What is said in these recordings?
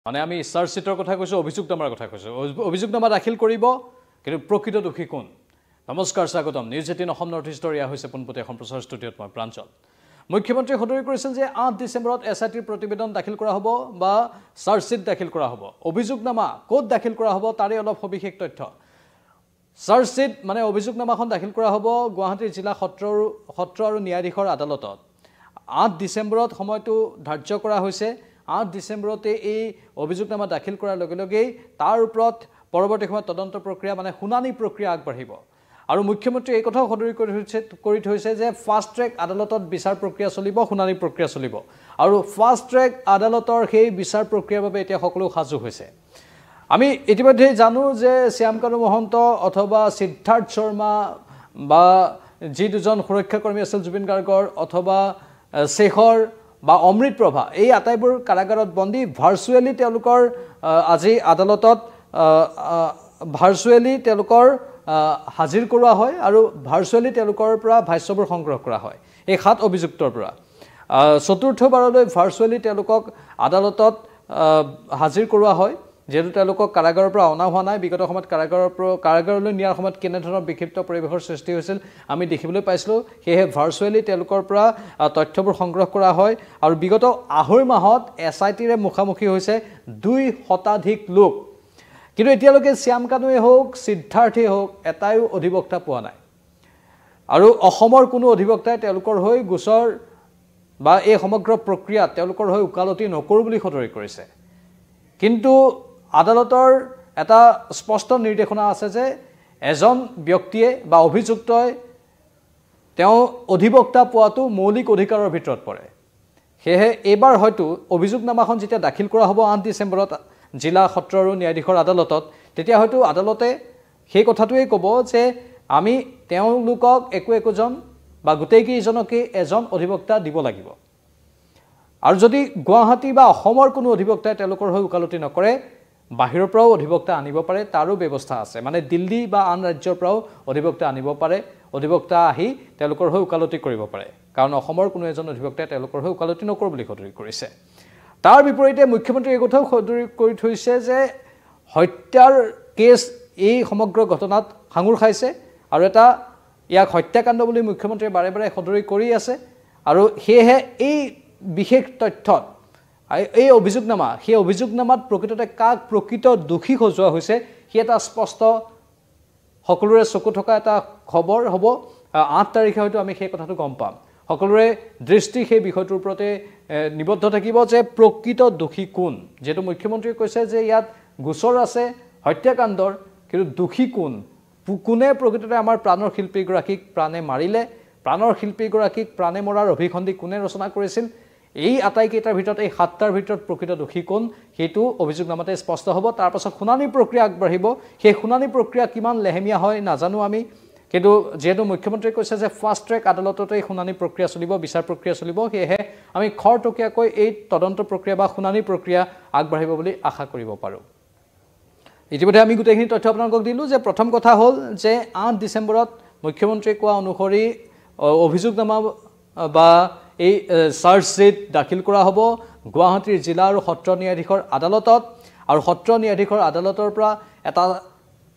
মানে আমি চাৰ্জশ্বিটৰ কথা কৈছোঁ, অভিযোগনামাৰ কথা কৈছোঁ। অভিযোগনামা দাখিল কৰিব, কিন্তু প্ৰকৃত দোষী কোন? নমস্কাৰ, স্বাগতম। নিউজ 18 অসম নৰ্থ ইষ্টৰ এয়া হৈছে পোনপটীয়া এখন প্ৰচাৰ ষ্টুডিঅ'ত মই প্ৰাঞ্জল। মুখ্যমন্ত্ৰীয়ে সদৰি কৰিছিল যে 8 ডিচেম্বৰত SITৰ প্ৰতিবেদন দাখিল কৰা হ'ব বা চাৰ্জশ্বিট দাখিল কৰা হ'ব। অভিযোগনামা ক'ত দাখিল কৰা হ'ব তাৰে অলপ সবিশেষ তথ্য। চাৰ্জশ্বিট মানে অভিযোগনামাখন দাখিল কৰা হ'ব গুৱাহাটী জিলা সত্ৰ আৰু ন্যায়াধীশৰ আদালতত। 8 ডিচেম্বৰত সময়টো ধাৰ্য কৰা হৈছে। 8 ডিচেম্বৰতে এই অভিযোগনামা দাখিল কৰাৰ লগে লগেই তাৰ ওপৰত পৰৱৰ্তী সময়ত তদন্ত প্ৰক্ৰিয়া মানে শুনানি প্ৰক্ৰিয়া আগবাঢ়িব। আৰু মুখ্যমন্ত্ৰী এই কথাও সদৰি কৰি থৈছে যে ফাষ্ট ট্ৰেক আদালতত বিচাৰ প্ৰক্ৰিয়া চলিব, শুনানি প্ৰক্ৰিয়া চলিব। আৰু ফাষ্ট ট্ৰেক আদালতৰ সেই বিচাৰ প্ৰক্ৰিয়াৰ বাবে এতিয়া সকলো সাজু হৈছে। আমি ইতিমধ্যে জানো যে শ্যামকানু মহন্ত অথবা সিদ্ধাৰ্থ শৰ্মা বা যি দুজন সুৰক্ষাকৰ্মী আছিল জুবিন গাৰ্গৰ, অথবা শেখৰ বা অমৃত প্ৰভা, এই আটাইবোৰ কাৰাগাৰত বন্দী। ভাৰ্চুৱেলি তেওঁলোকৰ আজি আদালতত ভাৰ্চুৱেলি তেওঁলোকৰ হাজিৰ কৰোৱা হয় আৰু ভাৰ্চুৱেলি তেওঁলোকৰ পৰা ভাষ্যবোৰ সংগ্ৰহ কৰা হয় এই 7 অভিযুক্তৰ পৰা। চতুৰ্থবাৰলৈ ভাৰ্চুৱেলি তেওঁলোকক আদালতত হাজিৰ কৰোৱা হয়, যিহেতু তেওঁলোকক কাৰাগাৰৰ পৰা অনা হোৱা নাই। বিগত সময়ত কাৰাগাৰলৈ নিয়াৰ সময়ত কেনেধৰণৰ বিক্ষিপ্ত পৰিৱেশৰ সৃষ্টি হৈছিল আমি দেখিবলৈ পাইছিলোঁ। সেয়েহে ভাৰ্চুৱেলি তেওঁলোকৰ পৰা তথ্যবোৰ সংগ্ৰহ কৰা হয়। আৰু বিগত আঢ়ৈ মাহত SITৰে মুখামুখি হৈছে 2 শতাধিক লোক। কিন্তু এতিয়ালৈকে শ্যামকানুৱে হওক, সিদ্ধাৰ্থেই হওক, এটাও অধিবক্তা পোৱা নাই। আৰু অসমৰ কোনো অধিবক্তাই তেওঁলোকৰ হৈ গোচৰ বা এই সমগ্ৰ প্ৰক্ৰিয়াত তেওঁলোকৰ হৈ ওকালতি নকৰোঁ বুলি সদৰি কৰিছে। কিন্তু আদালতৰ এটা স্পষ্ট নিৰ্দেশনা আছে যে এজন ব্যক্তিয়ে বা অভিযুক্তই তেওঁ অধিবক্তা পোৱাটো মৌলিক অধিকাৰৰ ভিতৰত পৰে। সেয়েহে এইবাৰ হয়তো অভিযোগনামাখন যেতিয়া দাখিল কৰা হ'ব 8 ডিচেম্বৰত জিলা সত্ৰ আৰু ন্যায়াধীশৰ আদালতত, তেতিয়া হয়তো আদালতে সেই কথাটোৱেই ক'ব যে আমি তেওঁলোকক একোজন বা গোটেইকেইজনকে এজন অধিবক্তা দিব লাগিব। আৰু যদি গুৱাহাটী বা অসমৰ কোনো অধিবক্তাই তেওঁলোকৰ হৈ ওকালতি নকৰে, বাহিৰৰ পৰাও অধিবক্তা আনিব পাৰে, তাৰো ব্যৱস্থা আছে। মানে দিল্লী বা আন ৰাজ্যৰ পৰাও অধিবক্তা আনিব পাৰে, অধিবক্তা আহি তেওঁলোকৰ হৈ ওকালতি কৰিব পাৰে। কাৰণ অসমৰ কোনো এজন অধিবক্তাই তেওঁলোকৰ হৈ ওকালতি নকৰোঁ বুলি সদৰি কৰিছে। তাৰ বিপৰীতে মুখ্যমন্ত্ৰীয়ে এই কথাও সদৰি কৰি থৈছে যে হত্যাৰ কেছ এই সমগ্ৰ ঘটনাত সাঙুৰ খাইছে আৰু ইয়াক হত্যাকাণ্ড বুলি মুখ্যমন্ত্ৰীয়ে বাৰে বাৰে সদৰি কৰি আছে। আৰু সেয়েহে এই বিশেষ তথ্যত এই অভিযোগনামা, সেই অভিযোগনামাত প্ৰকৃততে কাক প্ৰকৃত দোষী সজোৱা হৈছে সেই এটা স্পষ্ট সকলোৰে চকু থকা এটা খবৰ হ'ব। 8 তাৰিখে হয়তো আমি সেই কথাটো গম পাম। সকলোৰে দৃষ্টি সেই বিষয়টোৰ ওপৰতে নিবদ্ধ থাকিব যে প্ৰকৃত দোষী কোন। যিহেতু মুখ্যমন্ত্ৰীয়ে কৈছে যে ইয়াত গোচৰ আছে হত্যাকাণ্ডৰ, কিন্তু দোষী কোন, কোনে প্ৰকৃততে আমাৰ প্ৰাণৰ শিল্পীগৰাকীক প্ৰাণে মাৰিলে, প্ৰাণৰ শিল্পীগৰাকীক প্ৰাণে মৰাৰ অভিসন্ধি কোনে ৰচনা কৰিছিল, এই আটাইকেইটাৰ ভিতৰত এই 7টাৰ ভিতৰত প্ৰকৃত দোষী কোন সেইটো অভিযোগনামাতে স্পষ্ট হ'ব। তাৰপাছত শুনানি প্ৰক্ৰিয়া আগবাঢ়িব। সেই শুনানি প্ৰক্ৰিয়া কিমান লেহেমীয়া হয় নাজানো আমি, কিন্তু যিহেতু মুখ্যমন্ত্ৰীয়ে কৈছে যে ফাষ্ট ট্ৰেক আদালততে এই শুনানি প্ৰক্ৰিয়া চলিব, বিচাৰ প্ৰক্ৰিয়া চলিব, সেয়েহে আমি খৰতকীয়াকৈ এই তদন্ত প্ৰক্ৰিয়া বা শুনানি প্ৰক্ৰিয়া আগবাঢ়িব বুলি আশা কৰিব পাৰোঁ। ইতিমধ্যে আমি গোটেইখিনি তথ্য আপোনালোকক দিলোঁ যে প্ৰথম কথা হ'ল যে 8 ডিচেম্বৰত মুখ্যমন্ত্ৰীয়ে কোৱা অনুসৰি অভিযোগনামা বা এই চাৰ্জশ্বিট দাখিল কৰা হ'ব গুৱাহাটীৰ জিলা আৰু সত্ৰ ন্যায়াধীশৰ আদালতত। আৰু সত্ৰ ন্যায়াধীশৰ আদালতৰ পৰা এটা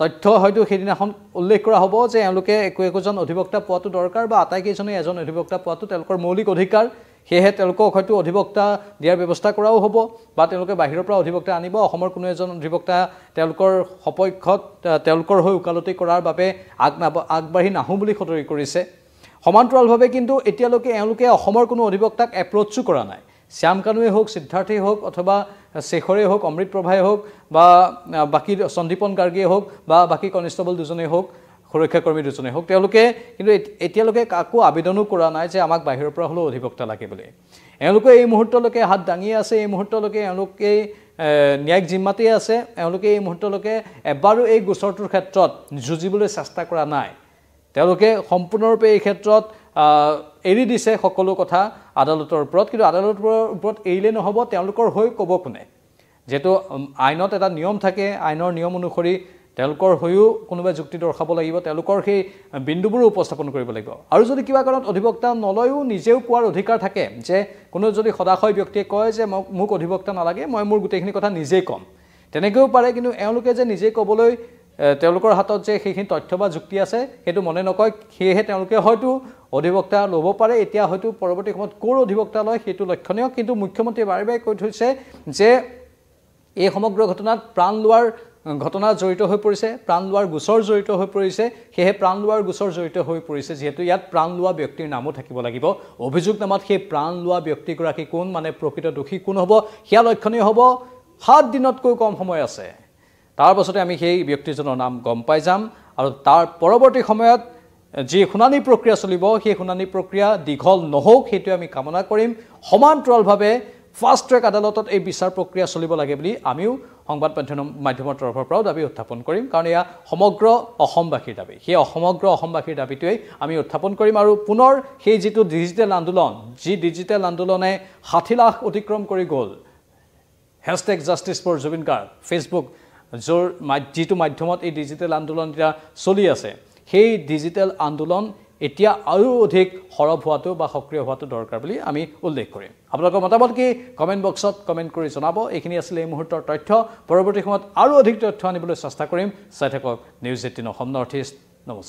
তথ্য হয়তো সেইদিনাখন উল্লেখ কৰা হ'ব যে এওঁলোকে একোজন অধিবক্তা পোৱাটো দৰকাৰ বা আটাইকেইজনে এজন অধিবক্তা পোৱাটো তেওঁলোকৰ মৌলিক অধিকাৰ। সেয়েহে তেওঁলোকক হয়তো অধিবক্তা দিয়াৰ ব্যৱস্থা কৰাও হ'ব বা তেওঁলোকে বাহিৰৰ পৰা অধিবক্তা আনিব। অসমৰ কোনো এজন অধিবক্তা তেওঁলোকৰ সপক্ষত তেওঁলোকৰ হৈ ওকালতি কৰাৰ বাবে আগবাঢ়ি নাহোঁ বুলি সদৰি কৰিছে। সমান্তৰালভাৱে কিন্তু এতিয়ালৈকে এওঁলোকে অসমৰ কোনো অধিবক্তাক এপ্ৰ'চো কৰা নাই। শ্যামকানুৱে হওক, সিদ্ধাৰ্থেই হওক, অথবা শেখৰেই হওক, অমৃত প্ৰভাই হওক, বা বাকী সন্দীপন গাৰ্গীয়ে হওক, বা বাকী কনিষ্টেবল দুজনেই হওক, সুৰক্ষাকৰ্মী দুজনেই হওক, তেওঁলোকে কিন্তু এতিয়ালৈকে কাকো আবেদনো কৰা নাই যে আমাক বাহিৰৰ পৰা হ'লেও অধিবক্তা লাগে বুলি। এওঁলোকে এই মুহূৰ্তলৈকে হাত দাঙি আছে, এই মুহূৰ্তলৈকে এওঁলোকে ন্যায়িক জিম্মাতেই আছে। এওঁলোকে এই মুহূৰ্তলৈকে এবাৰো এই গোচৰটোৰ ক্ষেত্ৰত যুঁজিবলৈ চেষ্টা কৰা নাই। তেওঁলোকে সম্পূৰ্ণৰূপে এই ক্ষেত্ৰত এৰি দিছে সকলো কথা আদালতৰ ওপৰত। কিন্তু আদালতৰ ওপৰত এৰিলে নহ'ব, তেওঁলোকৰ হৈ ক'ব কোনে। যেহেতু আইনত এটা নিয়ম থাকে, আইনৰ নিয়ম অনুসৰি তেওঁলোকৰ হৈও কোনোবাই যুক্তি দৰ্শাব লাগিব তেওঁলোকৰ সেই বিন্দুবোৰো উপস্থাপন কৰিব লাগিব আৰু যদি কিবা কাৰণত অধিবক্তা নলয়ও নিজেও কোৱাৰ অধিকাৰ থাকে যে কোনো যদি সদাশয় ব্যক্তিয়ে কয় যে মোক অধিবক্তা নালাগে মই মোৰ গোটেইখিনি কথা নিজেই ক'ম তেনেকৈও পাৰে কিন্তু এওঁলোকে যে নিজেই ক'বলৈ তেওঁলোকৰ হাতত যে সেইখিনি তথ্য বা যুক্তি আছে সেইটো মনে নকয় সেয়েহে তেওঁলোকে হয়তো অধিবক্তা ল'ব পাৰে এতিয়া হয়তো পৰৱৰ্তী সময়ত কোৰ অধিবক্তা লয় সেইটো লক্ষণীয় কিন্তু মুখ্যমন্ত্ৰীয়ে বাৰে বাৰে কৈ থৈছে যে এই সমগ্ৰ ঘটনাত প্ৰাণ লোৱাৰ ঘটনা জড়িত হৈ পৰিছে প্ৰাণ লোৱাৰ গোচৰ জড়িত হৈ পৰিছে সেয়ে প্ৰাণ লোৱাৰ গোচৰ জড়িত হৈ পৰিছে যেহেতু ইয়াত প্ৰাণ লোৱা ব্যক্তিৰ নামো থাকিব লাগিব অভিযোগনামাত সেই প্ৰাণ লোৱা ব্যক্তিগৰাকী কোন মানে প্ৰকৃত দোষী কোন হ'ব সেয়া লক্ষণীয় হ'ব 7 দিনতকৈ কম সময় আছে তাৰ পাছতে আমি সেই ব্যক্তিজনৰ নাম গম পাই যাম আৰু তাৰ পৰৱৰ্তী সময়ত যি শুনানি প্ৰক্ৰিয়া চলিব সেই শুনানি প্ৰক্ৰিয়া দীঘল নহওক সেইটো আমি কামনা কৰিম সমান্তৰালভাৱে ফাষ্ট ট্ৰেক আদালতত এই বিচাৰ প্ৰক্ৰিয়া চলিব লাগে বুলি আমিও সংবাদ মাধ্যমৰ তৰফৰ পৰাও দাবী উত্থাপন কৰিম কাৰণ এয়া সমগ্ৰ অসমবাসীৰ দাবী সেই সমগ্ৰ অসমবাসীৰ দাবীটোৱেই আমি উত্থাপন কৰিম আৰু পুনৰ সেই যিটো ডিজিটেল আন্দোলন যি ডিজিটেল আন্দোলনে 60 লাখ অতিক্ৰম কৰি গ'ল #Justice4Jubin Garg ফেচবুক যোৰ যিটো মাধ্যমত এই ডিজিটেল আন্দোলন এতিয়া চলি আছে সেই ডিজিটেল আন্দোলন এতিয়া আৰু অধিক সৰব হোৱাটো বা সক্ৰিয় হোৱাটো দৰকাৰ বুলি আমি উল্লেখ কৰিম আপোনালোকৰ মতামত কি কমেন্ট বক্সত কমেন্ট কৰি জনাব এইখিনি আছিল এই মুহূৰ্তৰ তথ্য পৰৱৰ্তী সময়ত আৰু অধিক তথ্য আনিবলৈ চেষ্টা কৰিম চাই থাকক নিউজ 18 অসম নৰ্থ ইষ্ট নমস্কাৰ